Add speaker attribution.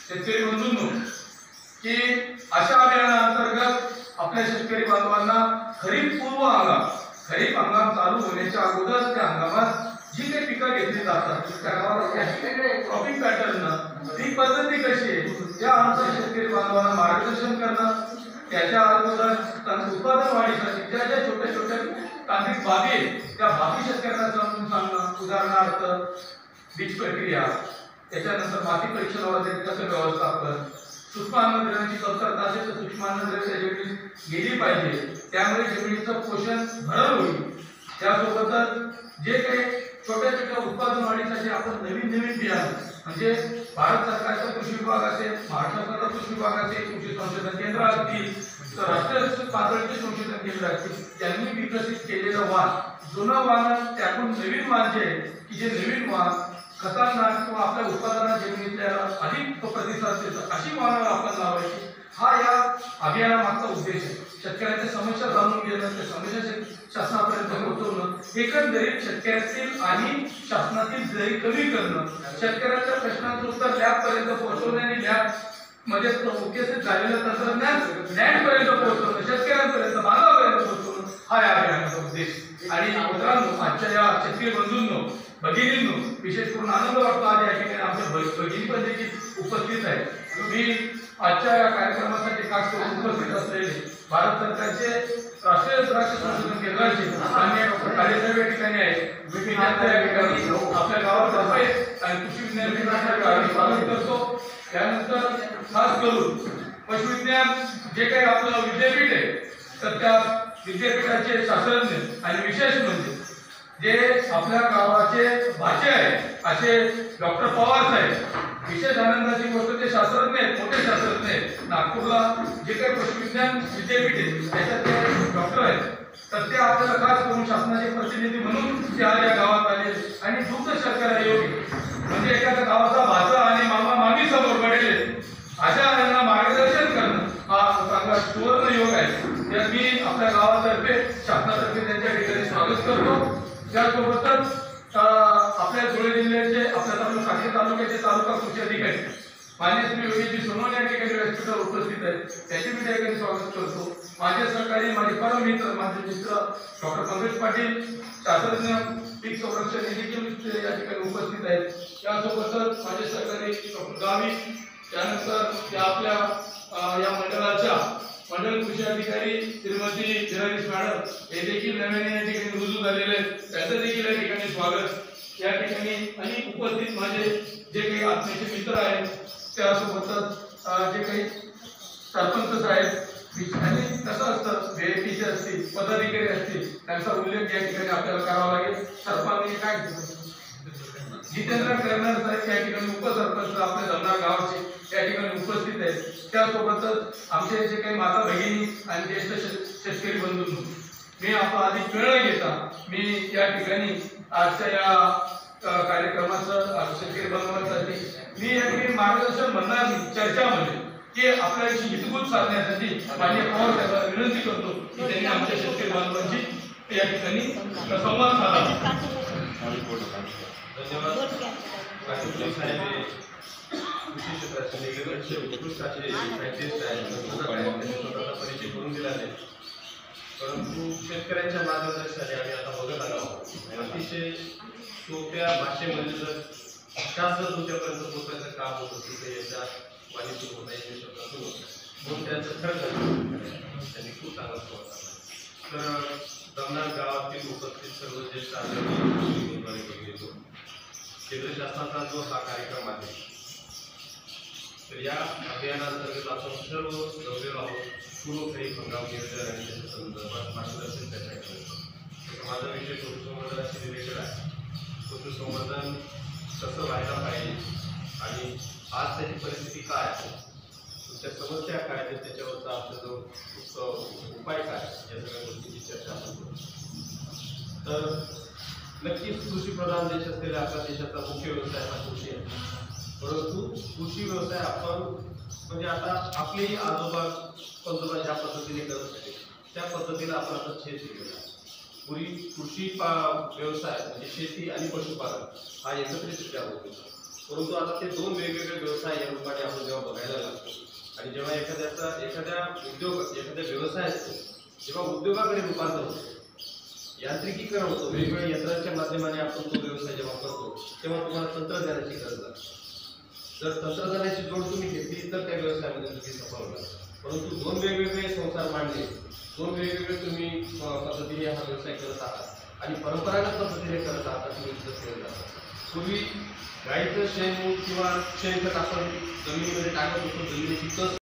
Speaker 1: शेतकरी बंधूंनो की अशा अभियानाअंतर्गत आपल्या शेतकरी बांधवांना खरीप हंगाम चालू होण्याच्या अगोदर त्या हंगामात जी काही पिकं घेतली जातात त्या गावात क्रॉपिंग पॅटर्न ती पद्धती कशी आहे या आमच्या शेतकरी बांधवांना मार्गदर्शन करणं, त्याच्या अगोदर उत्पादन वाढीसाठी ज्या ज्या छोट्या छोट्या तांत्रिक बाबी आहेत त्या बाबी शेतकऱ्यांना समजून सांगणं, उदाहरणार्थ बीज प्रक्रिया, त्याच्यानंतर माती परीक्षणावर कसं व्यवस्थापन, सूक्ष्म अन्नद्रव्यांची कमतरता असेल तर सूक्ष्म अन्नद्रव्य जमिनीत गेली पाहिजे, त्यामुळे जमिनीचं पोषण भरल होईल। त्यासोबतच जे काही छोट्या छोट्या उत्पादन वाढीसाठी आपण नवीन बियाणं म्हणजे भारत सरकारचा कृषी विभाग असेल, महाराष्ट्र सरकारचा कृषी विभाग असेल, कृषी संशोधन केंद्र असतील, तर राष्ट्रीय पातळीचे संशोधन केंद्र असतील, त्यांनी विकसित केलेलं वाण, जुनं वाण त्यातून नवीन वाण जे की जे नवीन वाण खतरनाक किंवा आपल्या उत्पादनात जमिनीतल्या अधिक प्रतिसाद देतं अशी वाहनं आपण लावायची, हा या अभियानामागचा उद्देश आहे। शेतकऱ्यांच्या समस्या जाणून घेणं, त्या समस्या शासनापर्यंत पोहोचवणं, एकंदरीत शेतकऱ्यातील आणि शासनातील दरी कमी करणं, शेतकऱ्याच्या प्रश्नांचं उत्तर लॅबपर्यंत पोहोचवणे आणि लॅब मध्ये विकसित झालेलं तंत्रज्ञान लँडपर्यंत पोहोचवणं, शेतकऱ्यांपर्यंत मानवापर्यंत पोहोचवणं हा या अभियानाचा उद्देश। आणि मित्रांनो, आजच्या या शेतकरी बंधूंनो, भगिनींनो, विशेष करून आनंद वाटतो आज या ठिकाणी आमच्या भगिनी पण देखील उपस्थित आहेत। मी आजच्या या कार्यक्रमासाठी खास करून उपस्थित असलेले भारत सरकारचे राष्ट्रीय द्राक्ष संशोधन केंद्राचे माननीय डॉक्टर काळेसाहेब या ठिकाणी आहेत, आपल्या गावात आहेत आणि कृषी विज्ञान केंद्राचे स्वागत करतो। त्यानंतर खास करून पशुविज्ञान जे काही आपलं विद्यापीठ आहे तर त्या विद्यापीठाचे शास्त्रज्ञ आणि विशेष म्हणजे जे आपल्या गावाचे भाचे आहेत असे डॉक्टर पवार साहेब, विशेष आनंदाची गोष्ट ते शास्त्रज्ञ आहेत, मोठे शास्त्रज्ञ आहेत, नागपूरला जे काही पशुविज्ञान विद्यापीठ आहे त्याच्यात ते डॉक्टर आहेत, तर ते आपल्याला खास करून शासनाचे प्रतिनिधी म्हणून ते आज या गावात आले आणि दुग्ध शर्करा योग म्हणजे एखाद्या गावाचा भाचा आणि मामा मामी समोर पडले अशा यांना मार्गदर्शन करणं हा चांगला सुवर्ण योग आहे। तर मी आपल्या गावातर्फे शासनातर्फे त्यांच्या ठिकाणी स्वागत करतो। त्यासोबतच आपल्या धुळे जिल्ह्याचे आपल्या साखर तालुक्याचे तालुका कृषी अधिकारी मान्य श्री योगीजी सोनवणे या ठिकाणी व्यासपीठावर उपस्थित आहेत, त्याचे मी त्या ठिकाणी स्वागत करतो। माझे सहकारी, माझे परम मित्र, माझे मित्र डॉक्टर पंकज पाटील शास्त्रज्ञ पीक संरक्षण देखील या ठिकाणी उपस्थित आहेत। त्यासोबतच माझे सहकारी डॉक्टर गावी, त्यानंतर त्या आपल्या या मंडळाच्या मंडळ कृषी अधिकारी श्रीमती जनानीस मॅडम हे देखील नव्याने या ठिकाणी रुजू झालेले आहेत, त्यांचं देखील या ठिकाणी स्वागत। या ठिकाणी अनेक उपस्थित माझे जे काही आत्मीय मित्र आहेत, त्यासोबतच जे काही सरपंच साहेब आणि कसं असतं व्हीआयपीचे असतील, पदाधिकारी असतील, त्यांचा उल्लेख या ठिकाणी आपल्याला करावा लागेल। सरपंच काय जितेंद्र करणार साहेब या ठिकाणी उपसरपंच आपल्या धमनाळ गावाचे या ठिकाणी उपस्थित आहेत। त्यासोबतच आमचे जे काही माता भगिनी आणि ज्येष्ठ शेतकरी बंधूंनो, मी आपला अधिक वेळ न घेता मी या ठिकाणी आजच्या या कार्यक्रमाचं शेतकरी बंधूंसाठी मी या ठिकाणी मार्गदर्शन म्हणणार नाही, चर्चामध्ये की आपल्याशी हितगुज साधण्यासाठी मान्य पवार साहेबांना विनंती करतो की त्यांनी आमच्या शेतकरी बांधवांची या ठिकाणी संवाद साधावा।
Speaker 2: धन्यवाद। कृषी क्षेत्राचे उत्कृष्ट असे सायंटिस्ट आहेत, स्वतःचा परिचय करून दिला आहे, परंतु शेतकऱ्यांच्या मार्गदर्शनाने आम्ही आता बघत आलो आहोत। अतिशय सोप्या भाषेमध्ये जर शास्त्र तुमच्यापर्यंत पोहोचायचं काम होत असेल तर याच्या वाणीतून होता येईल, शब्दातून होतं म्हणून त्यांचं खरं त्यांनी खूप चांगला संवाद साधला। तर धमनाळ गावातील उपस्थित सर्व ज्येष्ठ आदरणीय केंद्र शासनाचा जो हा कार्यक्रम आहे, तर या अभियानांतर्गत आपण सर्व जमलेलो आहोत पूर्व खरीप हंगाम नियोजन आणि त्याच्या संदर्भात मार्गदर्शन चर्चा करतो। माझा विषय पशुसंवर्धनाशी रिलेटेड आहे। पशुसंवर्धन कसं व्हायला पाहिजे आणि आज त्याची परिस्थिती काय आहे, तुमच्या समस्या काय आहेत, त्याच्यावरचा आपला जो उपाय काय या सगळ्या गोष्टींची चर्चा आपण करू। तर नक्कीच कृषीप्रधान देश असलेल्या आपल्या देशाचा मुख्य व्यवसाय हा कृषी आहे, परंतु कृषी व्यवसाय आपण म्हणजे आता आपलेही आजोबा पंजोबा ज्या पद्धतीने करत होते त्या पद्धतीने आपण आता शेत केलेला आहे। पूर्वी कृषी व्यवसाय म्हणजे शेती आणि पशुपालन हा एकत्रितरित्या होत होता, परंतु आता ते दोन वेगवेगळे व्यवसाय व्यवसाय या रूपाने आपण जेव्हा बघायला लागतो आणि जेव्हा एखाद्या व्यवसायाचं जेव्हा उद्योगाकडे रूपांतर होतं, यांत्रिकीकरण होतं, वेगवेगळ्या यंत्रांच्या माध्यमाने आपण तो व्यवसाय जेव्हा करतो तेव्हा तुम्हाला तंत्रज्ञानाची गरज लागते. जर तंत्रज्ञानाची जोड तुम्ही घेतली तर त्या व्यवसायामध्ये तुम्ही सफल होणार. परंतु दोन वेगवेगळे संसार मांडले, दोन वेगवेगळे तुम्ही पद्धतीने हा व्यवसाय करत आहात आणि परंपरागत पद्धतीने करत आहात तुम्ही केलं जातात. पूर्वी गाईचं शेण किंवा शेणखत आपण जमिनीमध्ये टाकत होतो, जमिनीची कस